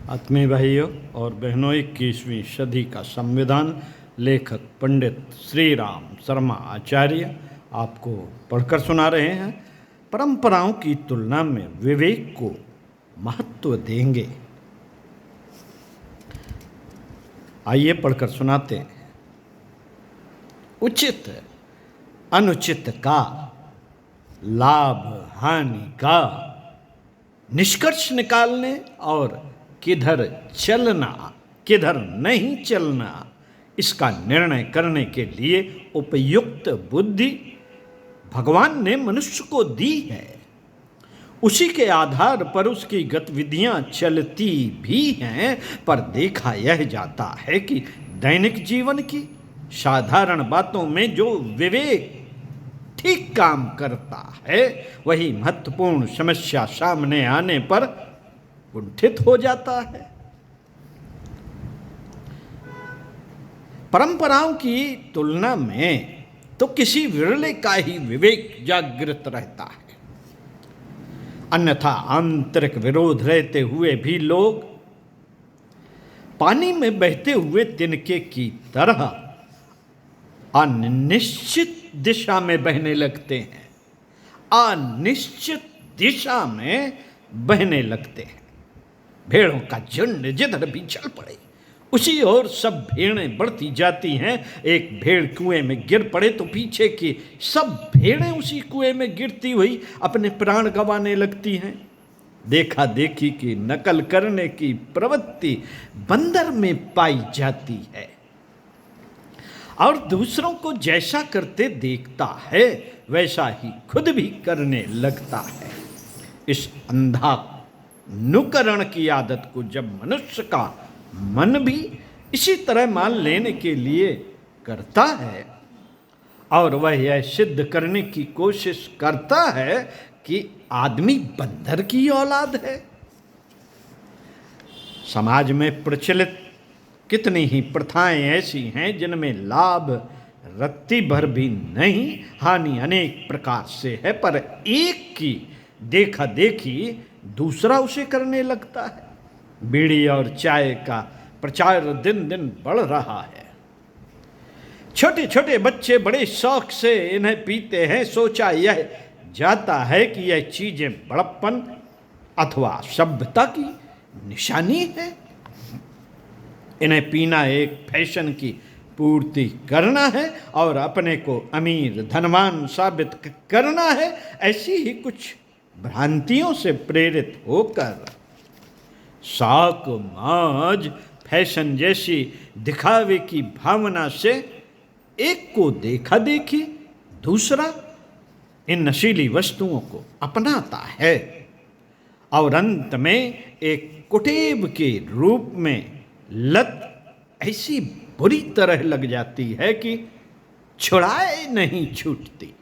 आत्मीय भाइयों और बहनों, 21वीं सदी का संविधान लेखक पंडित श्री राम शर्मा आचार्य आपको पढ़कर सुना रहे हैं। परंपराओं की तुलना में विवेक को महत्व देंगे। आइए पढ़कर सुनाते हैं। उचित अनुचित का, लाभ हानि का निष्कर्ष निकालने और किधर चलना किधर नहीं चलना इसका निर्णय करने के लिए उपयुक्त बुद्धि भगवान ने मनुष्य को दी है। उसी के आधार पर उसकी गतिविधियां चलती भी हैं, पर देखा यह जाता है कि दैनिक जीवन की साधारण बातों में जो विवेक ठीक काम करता है, वही महत्वपूर्ण समस्या सामने आने पर कुंठित हो जाता है। परंपराओं की तुलना में तो किसी विरले का ही विवेक जागृत रहता है, अन्यथा आंतरिक विरोध रहते हुए भी लोग पानी में बहते हुए तिनके की तरह अनिश्चित दिशा में बहने लगते हैं। अनिश्चित दिशा में बहने लगते हैं। भेड़ों का झुंड जिधर भी चल पड़े उसी ओर सब भेड़ें बढ़ती जाती हैं। एक भेड़ कुएं में गिर पड़े तो पीछे की सब भेड़ें उसी कुएं में गिरती हुई अपने प्राण गंवाने लगती हैं। देखा देखी की नकल करने की प्रवृत्ति बंदर में पाई जाती है और दूसरों को जैसा करते देखता है वैसा ही खुद भी करने लगता है। इस अंधा अनुकरण की आदत को जब मनुष्य का मन भी इसी तरह मान लेने के लिए करता है और वह यह सिद्ध करने की कोशिश करता है कि आदमी बंदर की औलाद है। समाज में प्रचलित कितनी ही प्रथाएं ऐसी हैं जिनमें लाभ रत्ती भर भी नहीं, हानि अनेक प्रकार से है, पर एक की देखा देखी दूसरा उसे करने लगता है। बीड़ी और चाय का प्रचार दिन दिन बढ़ रहा है। छोटे छोटे बच्चे बड़े शौक से इन्हें पीते हैं। सोचा यह जाता है कि यह चीजें बड़प्पन अथवा सभ्यता की निशानी है। इन्हें पीना एक फैशन की पूर्ति करना है और अपने को अमीर धनवान साबित करना है। ऐसी ही कुछ भ्रांतियों से प्रेरित होकर शौक मौज फैशन जैसी दिखावे की भावना से एक को देखा देखी दूसरा इन नशीली वस्तुओं को अपनाता है और अंत में एक कुटेब के रूप में लत ऐसी बुरी तरह लग जाती है कि छुड़ाए नहीं छूटती।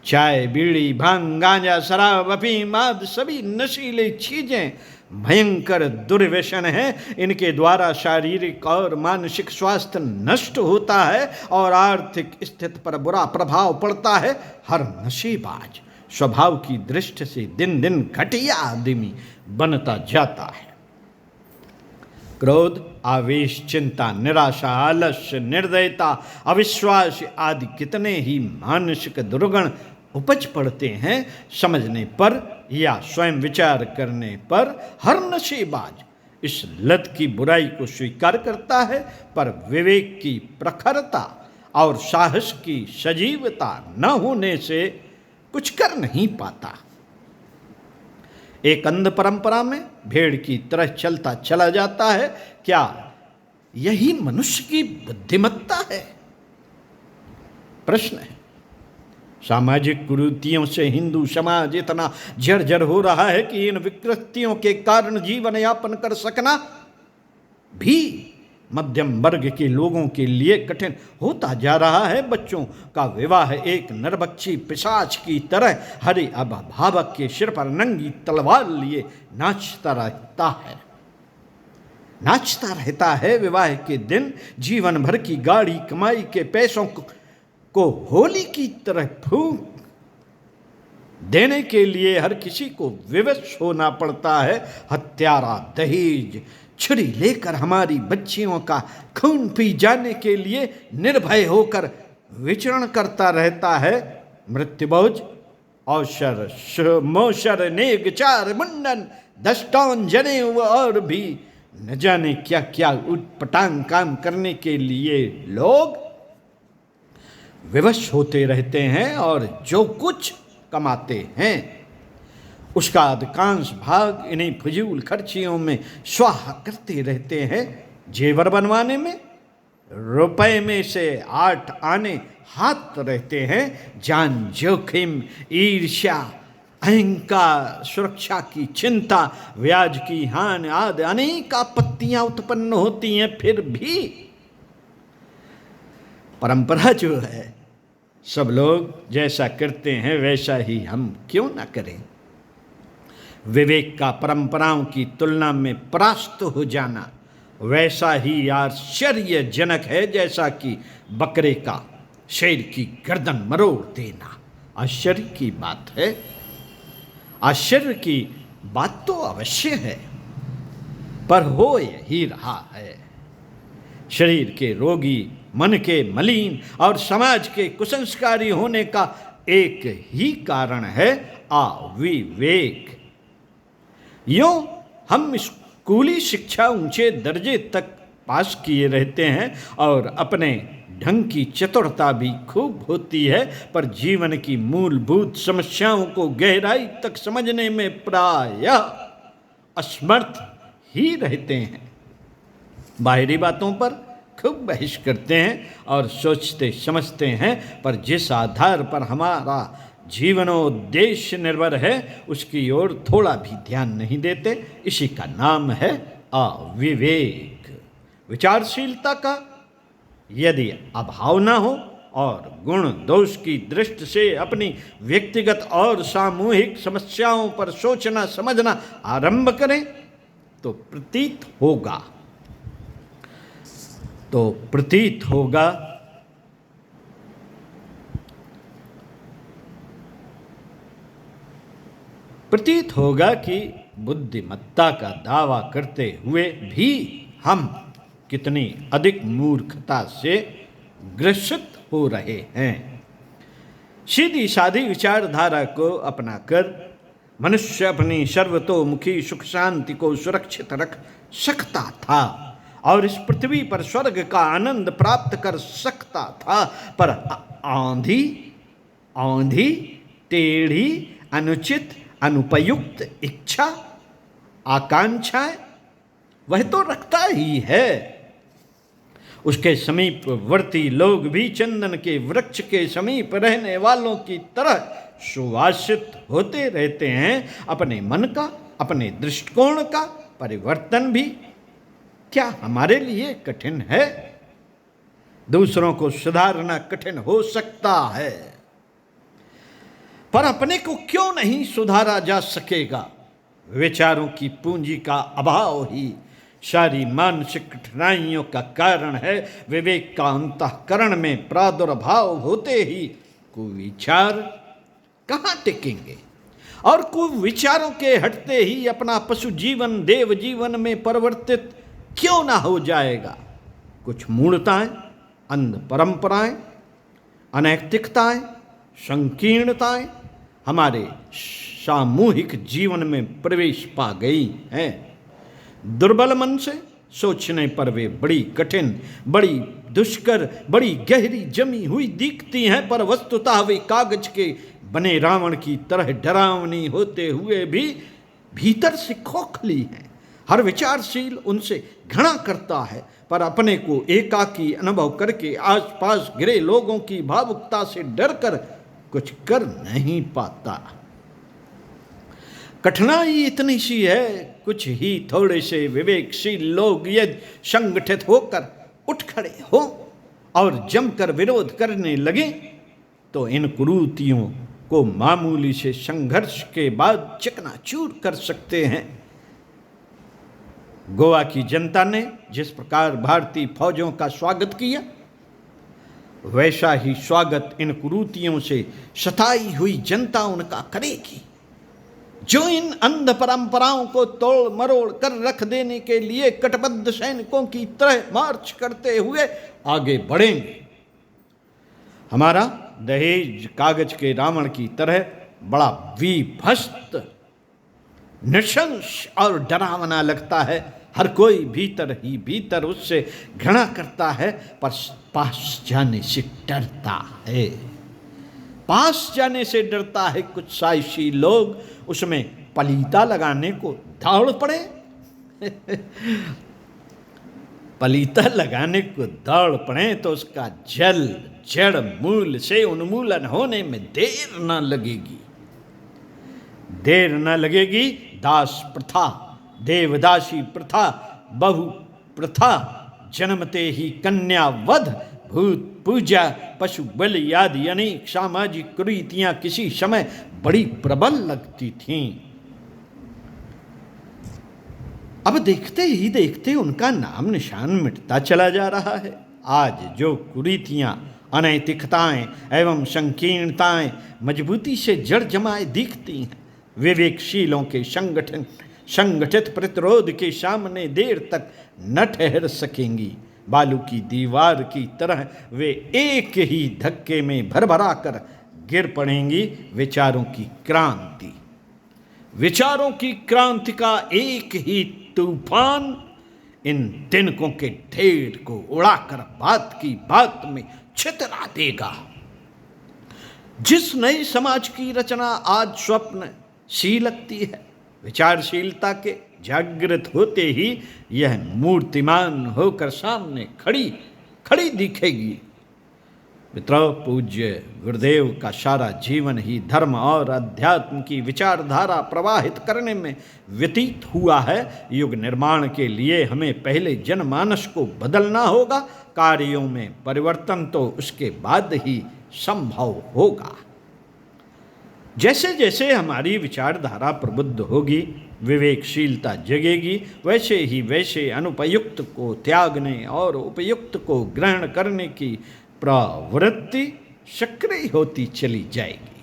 चाय बीड़ी भांग गांजा शराब अफीम आदि सभी नशीली चीजें भयंकर दुर्व्यसन है। इनके द्वारा शारीरिक और मानसिक स्वास्थ्य नष्ट होता है और आर्थिक स्थिति पर बुरा प्रभाव पड़ता है। हर नशेबाज स्वभाव की दृष्टि से दिन दिन घटिया आदमी बनता जाता है। क्रोध आवेश चिंता निराशा आलस्य निर्दयता अविश्वास आदि कितने ही मानसिक दुर्गुण उपज पड़ते हैं। समझने पर या स्वयं विचार करने पर हर नशेबाज इस लत की बुराई को स्वीकार करता है, पर विवेक की प्रखरता और साहस की सजीवता न होने से कुछ कर नहीं पाता। एक अंध परंपरा में भेड़ की तरह चलता चला जाता है। क्या यही मनुष्य की बुद्धिमत्ता है? प्रश्न है। सामाजिक कुरीतियों से हिंदू समाज इतना जर्जर हो रहा है कि इन विकृतियों के कारण जीवन यापन कर सकना भी मध्यम वर्ग के लोगों के लिए कठिन होता जा रहा है। बच्चों का विवाह एक नरभक्षी पिशाच की तरह हरे अभिभावक के सिर पर नंगी तलवार लिए नाचता रहता है। विवाह के दिन जीवन भर की गाढ़ी कमाई के पैसों को होली की तरह फूंक देने के लिए हर किसी को विवश होना पड़ता है। हत्यारा दहेज छुरी लेकर हमारी बच्चियों का खून पी जाने के लिए निर्भय होकर विचरण करता रहता है। मृत्युभोज औशर मोशर नेग चार मुंडन दस्तान जनेऊ और भी न जाने क्या क्या उटपटांग काम करने के लिए लोग विवश होते रहते हैं और जो कुछ कमाते हैं उसका अधिकांश भाग इन्हीं फजूल खर्चियों में स्वाहा करते रहते हैं। जेवर बनवाने में रुपए में से 8 आने हाथ रहते हैं। जान जोखिम, ईर्ष्या, अहंकार, सुरक्षा की चिंता, ब्याज की हानि आदि अनेक आपत्तियां उत्पन्न होती हैं। फिर भी परंपरा जो है, सब लोग जैसा करते हैं वैसा ही हम क्यों ना करें। विवेक का परंपराओं की तुलना में परास्त हो जाना वैसा ही आश्चर्यजनक है जैसा कि बकरे का शेर की गर्दन मरोड़ देना। आश्चर्य की बात है, आश्चर्य की बात तो अवश्य है, पर हो यही रहा है। शरीर के रोगी, मन के मलिन और समाज के कुसंस्कारी होने का एक ही कारण है अविवेक। यूं हम स्कूली शिक्षा ऊंचे दर्जे तक पास किए रहते हैं और अपने ढंग की चतुरता भी खूब होती है, पर जीवन की मूलभूत समस्याओं को गहराई तक समझने में प्रायः असमर्थ ही रहते हैं। बाहरी बातों पर खूब बहस करते हैं और सोचते समझते हैं, पर जिस आधार पर हमारा जीवनोद्देश्य निर्भर है उसकी ओर थोड़ा भी ध्यान नहीं देते। इसी का नाम है अविवेक। विचारशीलता का यदि अभाव न हो और गुण दोष की दृष्टि से अपनी व्यक्तिगत और सामूहिक समस्याओं पर सोचना समझना आरंभ करें तो प्रतीत होगा कि बुद्धिमत्ता का दावा करते हुए भी हम कितनी अधिक मूर्खता से ग्रसित हो रहे हैं। सीधी सादी विचारधारा को अपनाकर मनुष्य अपनी सर्वतोमुखी सुख शांति को सुरक्षित रख सकता था और इस पृथ्वी पर स्वर्ग का आनंद प्राप्त कर सकता था, पर आंधी टेढ़ी, अनुचित, अनुपयुक्त इच्छा, आकांक्षाएं वह तो रखता ही है। उसके समीपवर्ती लोग भी चंदन के वृक्ष के समीप रहने वालों की तरह सुवासित होते रहते हैं। अपने मन का, अपने दृष्टिकोण का परिवर्तन भी क्या हमारे लिए कठिन है? दूसरों को सुधारना कठिन हो सकता है, पर अपने को क्यों नहीं सुधारा जा सकेगा? विचारों की पूंजी का अभाव ही सारी मानसिक कठिनाइयों का कारण है। विवेक का अंतःकरण में प्रादुर्भाव होते ही कुविचार कहाँ टिकेंगे और कुविचारों के हटते ही अपना पशु जीवन देव जीवन में परिवर्तित क्यों ना हो जाएगा? कुछ मूढ़ताएं, अंध परंपराएं, अनैतिकताएं, संकीर्णताएं हमारे सामूहिक जीवन में प्रवेश पा गई हैं। दुर्बल मन से सोचने पर वे बड़ी कठिन, बड़ी दुष्कर, बड़ी गहरी जमी हुई दिखती हैं, पर वस्तुतः वे कागज के बने रावण की तरह डरावनी होते हुए भी भीतर से खोखली हैं। हर विचारशील उनसे घृणा करता है, पर अपने को एकाकी अनुभव करके आसपास घिरे लोगों की भावुकता से डरकर कुछ कर नहीं पाता। कठिनाई इतनी सी है, कुछ ही थोड़े से विवेकशील लोग यदि संगठित होकर उठ खड़े हो और जमकर विरोध करने लगे तो इन कुरीतियों को मामूली से संघर्ष के बाद चकनाचूर कर सकते हैं। गोवा की जनता ने जिस प्रकार भारतीय फौजों का स्वागत किया वैसा ही स्वागत इन कुरीतियों से सताई हुई जनता उनका करेगी, जो इन अंध परंपराओं को तोड़ मरोड़ कर रख देने के लिए कटबद्ध सैनिकों की तरह मार्च करते हुए आगे बढ़ेंगे। हमारा दहेज कागज के रावण की तरह बड़ा विभत्स, नृशंस और डरावना लगता है। हर कोई भीतर ही भीतर उससे घृणा करता है, पर पास जाने से डरता है। पास जाने से डरता है। कुछ साहसी लोग उसमें पलीता लगाने को दौड़ पड़े। पलीता लगाने को दौड़ पड़े तो उसका जल जड़ मूल से उन्मूलन होने में देर न लगेगी। देर न लगेगी। दास प्रथा, देवदासी प्रथा, बहु प्रथा, जन्मते ही कन्या वध, भूत पूजा, पशु बलि आदि अनेक सामाजिक कुरीतियां किसी समय बड़ी प्रबल लगती थीं। अब देखते ही देखते उनका नाम निशान मिटता चला जा रहा है। आज जो कुरीतियां, अनैतिकताएं एवं संकीर्णताएं मजबूती से जड़ जमाए दिखती हैं, विवेकशीलों के संगठित प्रतिरोध के सामने देर तक न ठहर सकेंगी। बालू की दीवार की तरह वे एक ही धक्के में भरभरा कर गिर पड़ेंगी। विचारों की क्रांति, विचारों की क्रांति का एक ही तूफान इन तिनकों के ढेर को उड़ाकर बात की बात में छितरा देगा। जिस नए समाज की रचना आज स्वप्न सी लगती है, विचारशीलता के जागृत होते ही यह मूर्तिमान होकर सामने खड़ी दिखेगी। मित्रों, पूज्य गुरुदेव का सारा जीवन ही धर्म और अध्यात्म की विचारधारा प्रवाहित करने में व्यतीत हुआ है। युग निर्माण के लिए हमें पहले जनमानस को बदलना होगा। कार्यों में परिवर्तन तो उसके बाद ही संभव होगा। जैसे जैसे हमारी विचारधारा प्रबुद्ध होगी, विवेकशीलता जगेगी, वैसे ही वैसे अनुपयुक्त को त्यागने और उपयुक्त को ग्रहण करने की प्रवृत्ति सक्रिय होती चली जाएगी।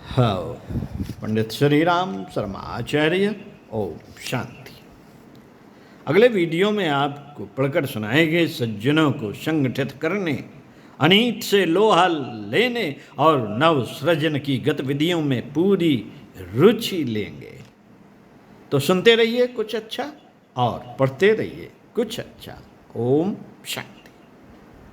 हाँ, पंडित श्री राम शर्मा आचार्य, ओम शांति। अगले वीडियो में आपको पढ़कर सुनाएंगे सज्जनों को संगठित करने, अनीत से लोहा लेने और नव सृजन की गतिविधियों में पूरी रुचि लेंगे। तो सुनते रहिए कुछ अच्छा और पढ़ते रहिए कुछ अच्छा। ओम शांति।